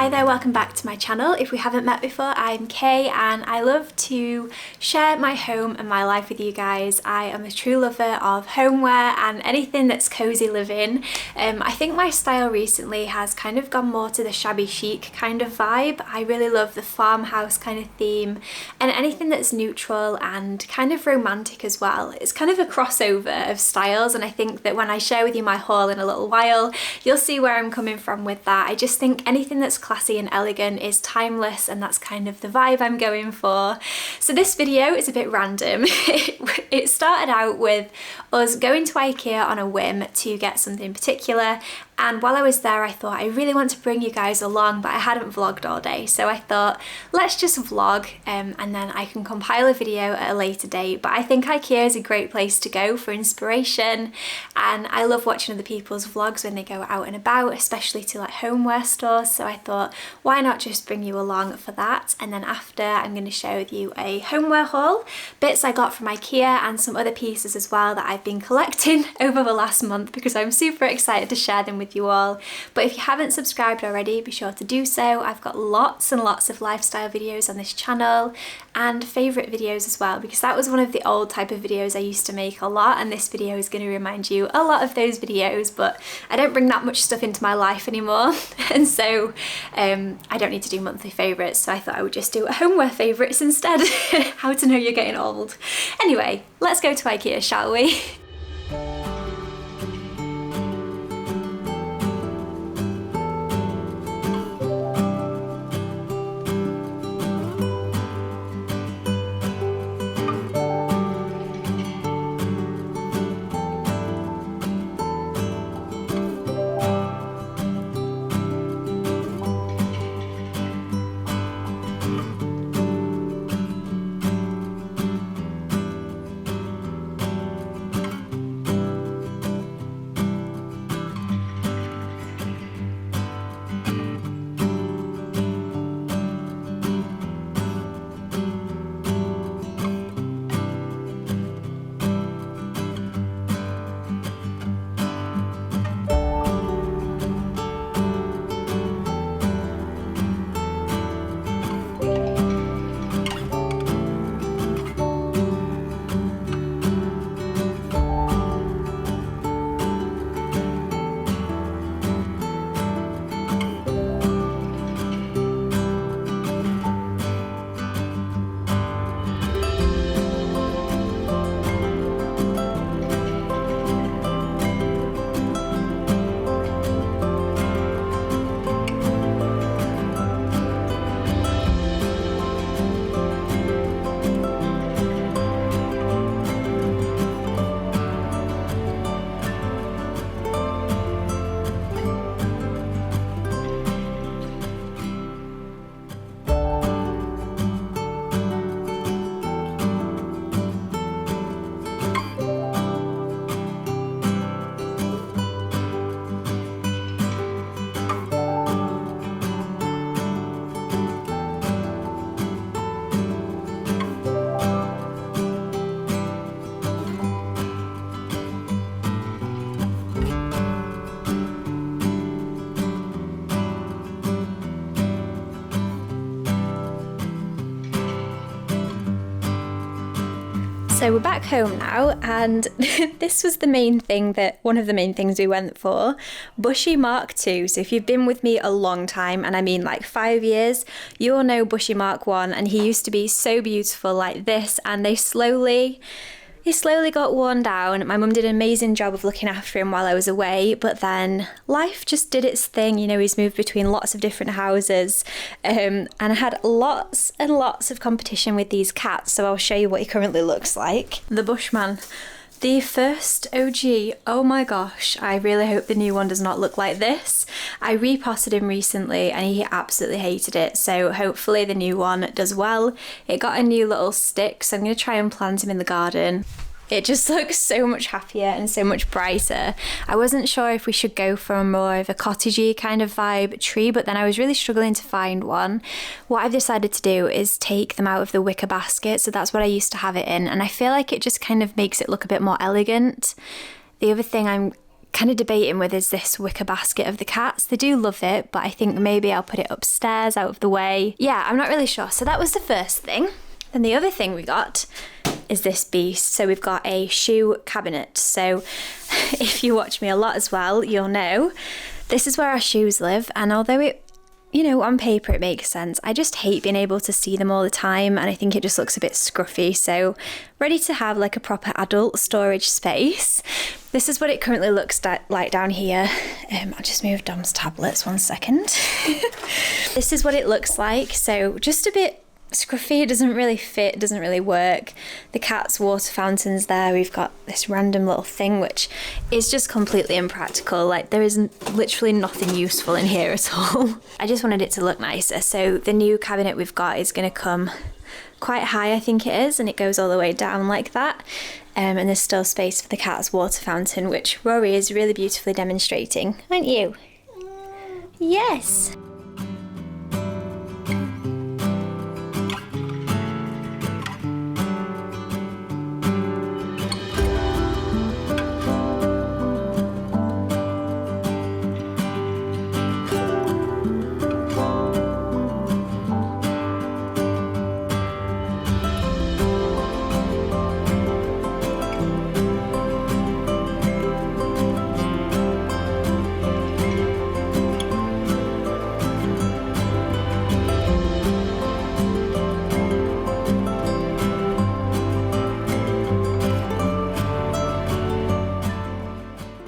Hi there, welcome back to my channel. If we haven't met before, I'm Kay and I love to share my home and my life with you guys. I am a true lover of homeware and anything that's cozy living. I think my style recently has kind of gone more to the shabby chic kind of vibe. I really love the farmhouse kind of theme and anything that's neutral and kind of romantic as well. It's kind of a crossover of styles, and I think that when I share with you my haul in a little while, you'll see where I'm coming from with that. I just think anything that's classy and elegant is timeless, and that's kind of the vibe I'm going for. So this video is a bit random. It started out with us going to IKEA on a whim to get something particular, and while I was there I thought I really want to bring you guys along, but I hadn't vlogged all day, so I thought let's just vlog and then I can compile a video at a later date. But I think IKEA is a great place to go for inspiration, and I love watching other people's vlogs when they go out and about, especially to like homeware stores, so I thought why not just bring you along for that. And then after, I'm going to share with you a homeware haul, bits I got from IKEA and some other pieces as well that I've been collecting over the last month because I'm super excited to share them with you all. But if you haven't subscribed already, be sure to do so. I've got lots and lots of lifestyle videos on this channel and favourite videos as well, because that was one of the old type of videos I used to make a lot, and this video is going to remind you a lot of those videos, but I don't bring that much stuff into my life anymore and so I don't need to do monthly favourites, so I thought I would just do a homeware favourites instead. How to know you're getting old. Anyway, let's go to IKEA, shall we? So we're back home now, and this was the main thing one of the main things we went for, Bushy Mark II. So if you've been with me a long time, and I mean like 5 years, you all know Bushy Mark I, and he used to be so beautiful like this, and he slowly got worn down. My mum did an amazing job of looking after him while I was away, but then life just did its thing. You know, he's moved between lots of different houses, and I had lots and lots of competition with these cats, so I'll show you what he currently looks like. The Bushman. The first OG, oh my gosh, I really hope the new one does not look like this. I repotted him recently and he absolutely hated it, so hopefully the new one does well. It got a new little stick, so I'm going to try and plant him in the garden. It just looks so much happier and so much brighter. I wasn't sure if we should go for more of a cottagey kind of vibe tree, but then I was really struggling to find one. What I've decided to do is take them out of the wicker basket, so that's what I used to have it in, and I feel like it just kind of makes it look a bit more elegant. The other thing I'm kind of debating with is this wicker basket of the cats. They do love it, but I think maybe I'll put it upstairs out of the way. Yeah, I'm not really sure. So that was the first thing. Then the other thing we got is this beast. So we've got a shoe cabinet. So if you watch me a lot as well, you'll know this is where our shoes live. And although it, you know, on paper it makes sense, I just hate being able to see them all the time, and I think it just looks a bit scruffy. So ready to have like a proper adult storage space. This is what it currently looks like down here. I'll just move Dom's tablets 1 second. This is what it looks like. So just a bit scruffy, it doesn't really fit, doesn't really work. The cat's water fountain's there. We've got this random little thing which is just completely impractical. Like there isn't literally nothing useful in here at all. I just wanted it to look nicer. So the new cabinet we've got is going to come quite high, I think it is, and it goes all the way down like that. And there's still space for the cat's water fountain, which Rory is really beautifully demonstrating, aren't you? Yes.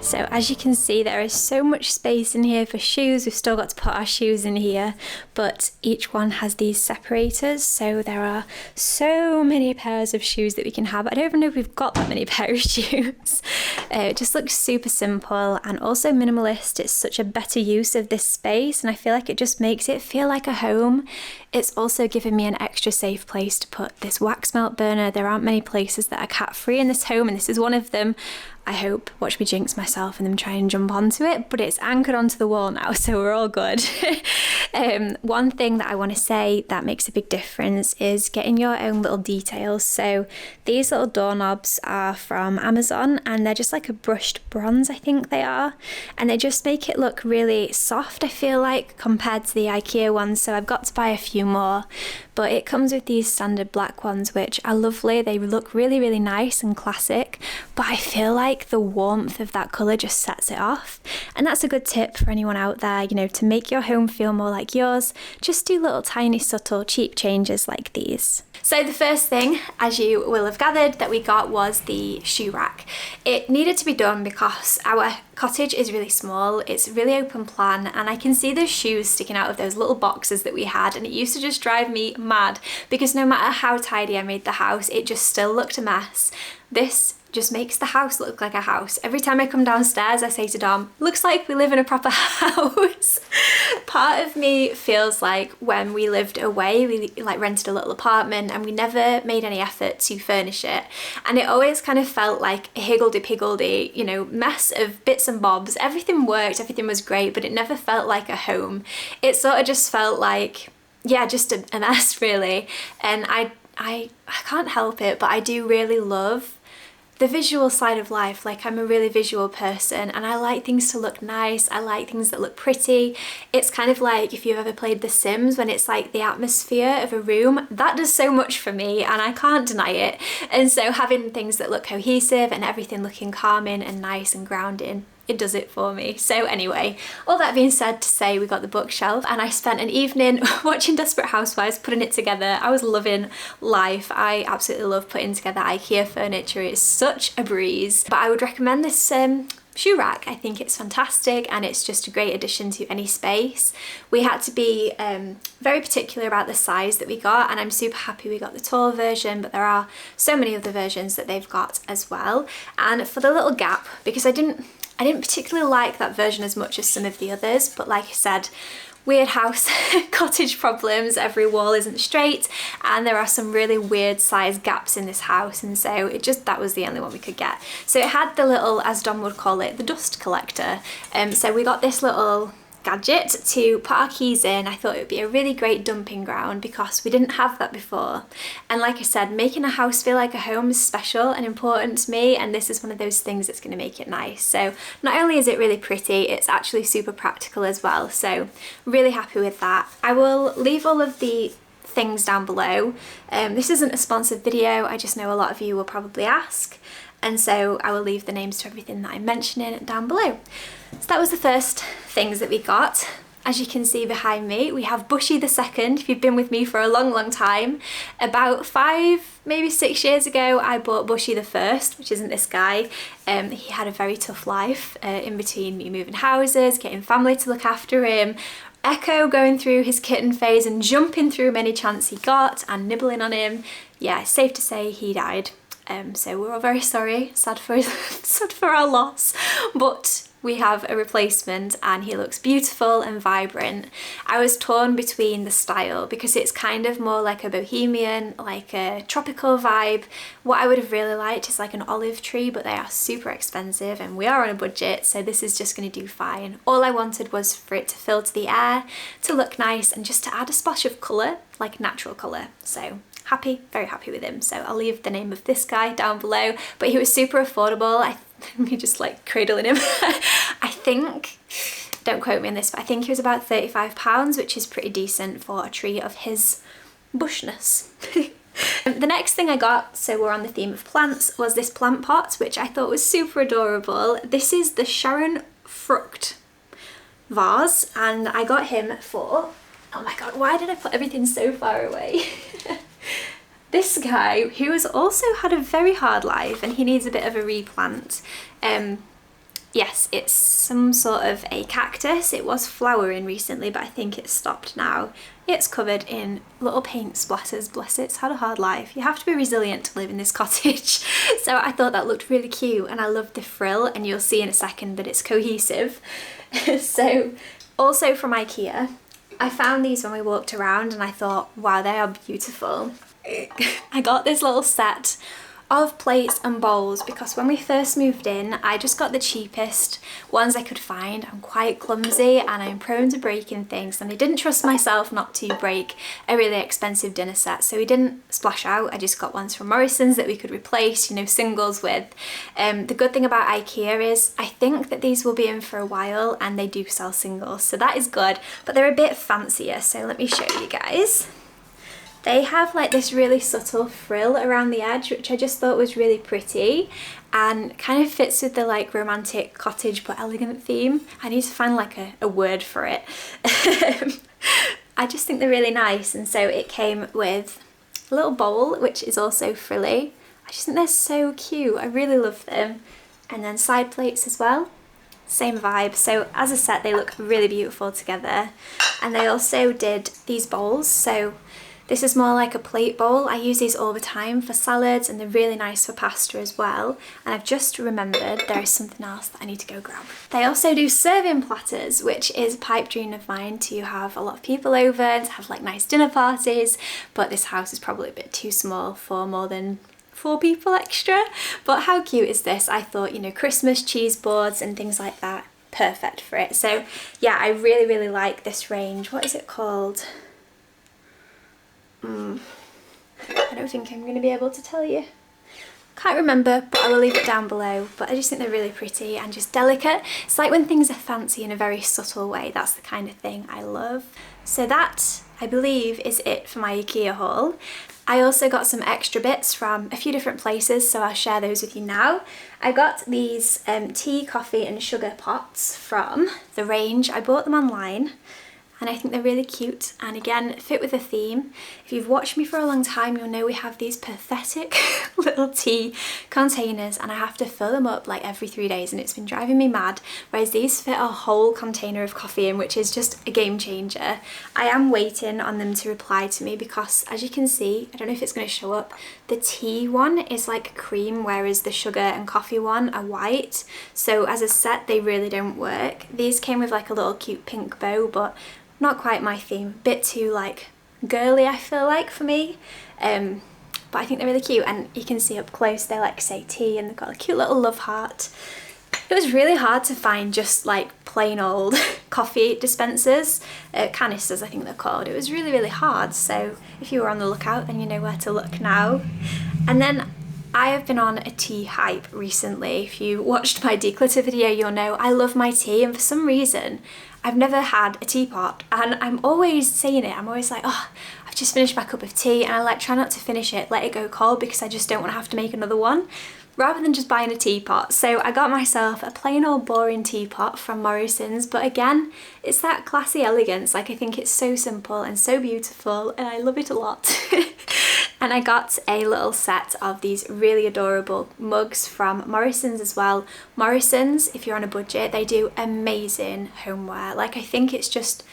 So as you can see, there is so much space in here for shoes. We've still got to put our shoes in here, but each one has these separators. So there are so many pairs of shoes that we can have. I don't even know if we've got that many pairs of shoes. It just looks super simple and also minimalist. It's such a better use of this space, and I feel like it just makes it feel like a home. It's also given me an extra safe place to put this wax melt burner. There aren't many places that are cat free in this home, and this is one of them. I hope, watch me jinx myself and them try and jump onto it, but it's anchored onto the wall now, so we're all good. One thing that I want to say that makes a big difference is getting your own little details. So these little doorknobs are from Amazon, and they're just like a brushed bronze, I think they are, and they just make it look really soft, I feel like, compared to the IKEA ones. So I've got to buy a few more, but it comes with these standard black ones, which are lovely. They look really, really nice and classic, but I feel like the warmth of that colour just sets it off. And that's a good tip for anyone out there, you know, to make your home feel more like yours. Just do little tiny subtle cheap changes like these. So the first thing, as you will have gathered, that we got was the shoe rack. It needed to be done because our cottage is really small, it's really open plan, and I can see those shoes sticking out of those little boxes that we had, and it used to just drive me mad because no matter how tidy I made the house, it just still looked a mess. This just makes the house look like a house. Every time I come downstairs, I say to Dom, looks like we live in a proper house. Part of me feels like when we lived away, we like rented a little apartment and we never made any effort to furnish it. And it always kind of felt like a higgledy-piggledy, you know, mess of bits and bobs. Everything worked, everything was great, but it never felt like a home. It sort of just felt like, yeah, just a mess really. And I can't help it, but I do really love the visual side of life. Like, I'm a really visual person and I like things to look nice. I like things that look pretty. It's kind of like if you've ever played The Sims, when it's like the atmosphere of a room, that does so much for me and I can't deny it. And so having things that look cohesive and everything looking calming and nice and grounding, it does it for me. So anyway, all that being said, to say we got the bookshelf and I spent an evening watching Desperate Housewives, putting it together. I was loving life. I absolutely love putting together IKEA furniture. It's such a breeze. But I would recommend this shoe rack. I think it's fantastic and it's just a great addition to any space. We had to be very particular about the size that we got, and I'm super happy we got the tall version, but there are so many other versions that they've got as well. And for the little gap, because I didn't particularly like that version as much as some of the others, but like I said, weird house cottage problems, every wall isn't straight and there are some really weird size gaps in this house, and so that was the only one we could get. So it had the little, as Dom would call it, the dust collector. So we got this little gadget to put our keys in. I thought it would be a really great dumping ground because we didn't have that before. And like I said, making a house feel like a home is special and important to me, and this is one of those things that's going to make it nice. So not only is it really pretty, it's actually super practical as well. So really happy with that. I will leave all of the things down below. This isn't a sponsored video, I just know a lot of you will probably ask, and so I will leave the names to everything that I'm mentioning down below. So that was the first things that we got. As you can see behind me, we have Bushy the second. If you've been with me for a long time, about 5, maybe 6 years ago, I bought Bushy the first, which isn't this guy. He had a very tough life in between me moving houses, getting family to look after him, Echo going through his kitten phase and jumping through any chance he got and nibbling on him. Yeah, it's safe to say he died. So we're all very sorry, sad for our loss, but we have a replacement and he looks beautiful and vibrant. I was torn between the style because it's kind of more like a bohemian, like a tropical vibe. What I would have really liked is like an olive tree, but they are super expensive and we are on a budget, so this is just going to do fine. All I wanted was for it to filter the air, to look nice, and just to add a splash of colour, like natural colour. So happy, very happy with him. So I'll leave the name of this guy down below, but he was super affordable. Me just like cradling him. I think, don't quote me on this, but I think he was about £35, which is pretty decent for a tree of his bushness. The next thing I got, so we're on the theme of plants, was this plant pot, which I thought was super adorable. This is the Sharon Frucht vase, and I got him for, oh my god, why did I put everything so far away? This guy, who has also had a very hard life and he needs a bit of a replant. Yes, it's some sort of a cactus. It was flowering recently, but I think it's stopped now. It's covered in little paint splatters, bless it, it's had a hard life. You have to be resilient to live in this cottage. So I thought that looked really cute, and I loved the frill, and you'll see in a second that it's cohesive. So, also from IKEA, I found these when we walked around and I thought, wow, they are beautiful. I got this little set of plates and bowls because when we first moved in, I just got the cheapest ones I could find. I'm quite clumsy and I'm prone to breaking things, and I didn't trust myself not to break a really expensive dinner set, so we didn't splash out. I just got ones from Morrisons that we could replace, you know, singles with. The good thing about IKEA is I think that these will be in for a while and they do sell singles, so that is good, but they're a bit fancier, so let me show you guys. They have like this really subtle frill around the edge, which I just thought was really pretty and kind of fits with the like romantic cottage but elegant theme. I need to find like a word for it. I just think they're really nice, and so it came with a little bowl which is also frilly. I just think they're so cute, I really love them. And then side plates as well, same vibe. So as a set they look really beautiful together. And they also did these bowls, so this is more like a plate bowl. I use these all the time for salads and they're really nice for pasta as well. And I've just remembered there is something else that I need to go grab. They also do serving platters, which is a pipe dream of mine to have a lot of people over and to have like nice dinner parties, but this house is probably a bit too small for more than 4 people extra. But how cute is this? I thought, you know, Christmas cheese boards and things like that, perfect for it. So yeah, I really like this range. What is it called? I don't think I'm going to be able to tell you. Can't remember, but I will leave it down below. But I just think they're really pretty and just delicate. It's like when things are fancy in a very subtle way. That's the kind of thing I love. So that, I believe, is it for my IKEA haul. I also got some extra bits from a few different places, so I'll share those with you now. I got these tea, coffee and sugar pots from the range. I bought them online. And I think they're really cute and again fit with the theme. If you've watched me for a long time, you'll know we have these pathetic little tea containers and I have to fill them up like every 3 days and it's been driving me mad, whereas these fit a whole container of coffee in, which is just a game changer. I am waiting on them to reply to me because, as you can see, I don't know if it's going to show up, the tea one is like cream whereas the sugar and coffee one are white, so as a set they really don't work. These came with like a little cute pink bow, but not quite my theme, bit too like girly I feel like for me, but I think they're really cute and you can see up close they like say tea and they've got a cute little love heart. It was really hard to find just like plain old coffee dispensers, canisters I think they're called. It was really, really hard. So if you were on the lookout, then you know where to look now. And then I have been on a tea hype recently. If you watched my declutter video, you'll know I love my tea, and for some reason I've never had a teapot, and I'm always saying it. I'm always like, oh, I've just finished my cup of tea, and I like try not to finish it, let it go cold, because I just don't want to have to make another one, rather than just buying a teapot. So I got myself a plain old boring teapot from Morrisons, but again, it's that classy elegance. Like, I think it's so simple and so beautiful, and I love it a lot. And I got a little set of these really adorable mugs from Morrisons as well. Morrisons, if you're on a budget, they do amazing homeware. Like, I think it's just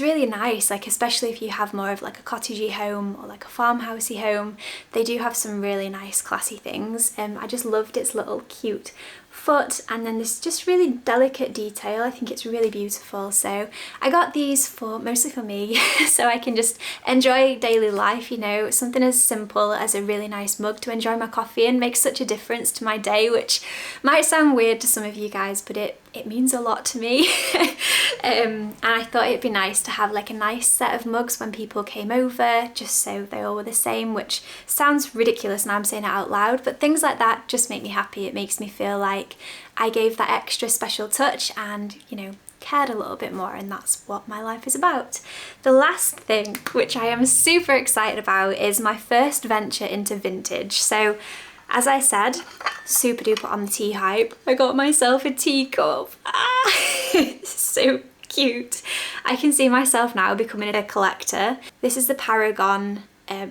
really nice, like especially if you have more of like a cottagey home or like a farmhousey home. They do have some really nice classy things. I just loved its little cute foot, and then this just really delicate detail. I think it's really beautiful. So I got these mostly for me so I can just enjoy daily life, you know. Something as simple as a really nice mug to enjoy my coffee in makes such a difference to my day, which might sound weird to some of you guys, but it means a lot to me. And I thought it'd be nice to have like a nice set of mugs when people came over, just so they all were the same, which sounds ridiculous now I'm saying it out loud, but things like that just make me happy. It makes me feel like I gave that extra special touch and, you know, cared a little bit more, and that's what my life is about. The last thing, which I am super excited about, is my first venture into vintage. So as I said, super duper on the tea hype, I got myself a teacup. So cute. I can see myself now becoming a collector. This is the Paragon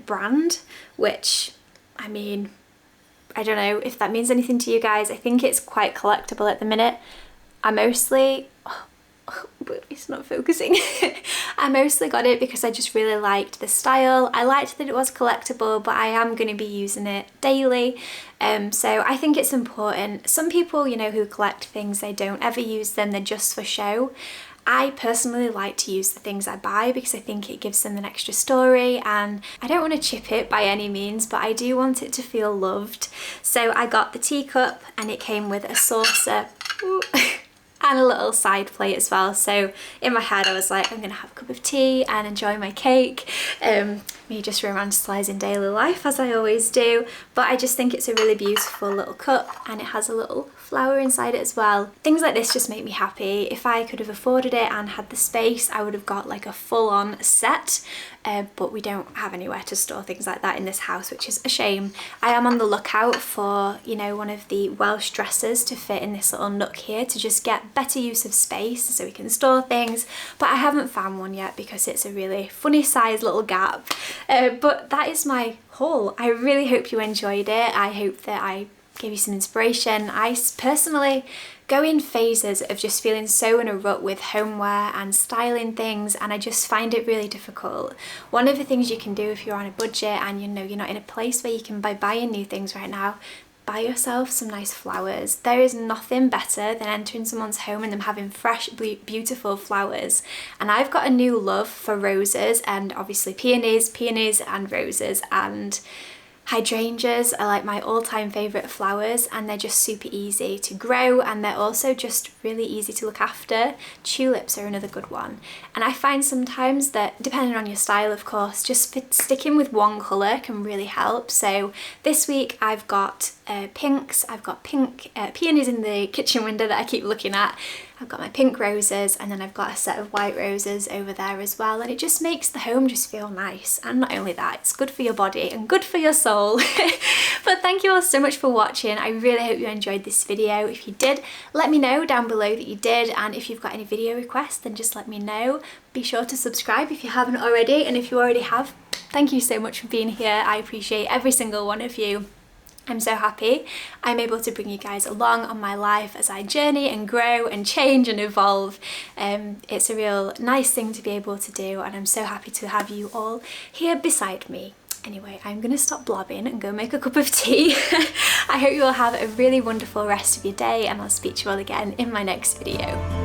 brand, which, I mean, I don't know if that means anything to you guys. I think it's quite collectible at the minute. I mostly, but it's not focusing. I mostly got it because I just really liked the style. I liked that it was collectible, but I am going to be using it daily. So I think it's important. Some people, you know, who collect things, they don't ever use them, they're just for show. I personally like to use the things I buy because I think it gives them an extra story, and I don't want to chip it by any means, but I do want it to feel loved. So I got the teacup, and it came with a saucer and a little side plate as well. So in my head I was like, I'm gonna have a cup of tea and enjoy my cake. Me just romanticising daily life as I always do, but I just think it's a really beautiful little cup, and it has a little flower inside it as well. Things like this just make me happy. If I could have afforded it and had the space, I would have got like a full-on set, but we don't have anywhere to store things like that in this house, which is a shame. I am on the lookout for, you know, one of the Welsh dressers to fit in this little nook here to just get better use of space so we can store things, but I haven't found one yet because it's a really funny sized little gap. But that is my haul. I really hope you enjoyed it. I hope that I gave you some inspiration. I personally go in phases of just feeling so in a rut with homeware and styling things, and I just find it really difficult. One of the things you can do if you're on a budget and you know you're not in a place where you can buy buying new things right now, buy yourself some nice flowers. There is nothing better than entering someone's home and them having fresh, beautiful flowers. And I've got a new love for roses, and obviously peonies and roses, and hydrangeas are like my all-time favourite flowers, and they're just super easy to grow, and they're also just really easy to look after. Tulips are another good one, and I find sometimes that, depending on your style of course, just sticking with one colour can really help. So this week I've got pinks. I've got pink peonies in the kitchen window that I keep looking at. I've got my pink roses, and then I've got a set of white roses over there as well, and it just makes the home just feel nice. And not only that, it's good for your body and good for your soul. But thank you all so much for watching. I really hope you enjoyed this video. If you did, let me know down below that you did, and if you've got any video requests, then just let me know. Be sure to subscribe if you haven't already, and if you already have, thank you so much for being here. I appreciate every single one of you. I'm so happy I'm able to bring you guys along on my life as I journey and grow and change and evolve. It's a real nice thing to be able to do, and I'm so happy to have you all here beside me. Anyway, I'm gonna stop blabbing and go make a cup of tea. I hope you all have a really wonderful rest of your day, and I'll speak to you all again in my next video.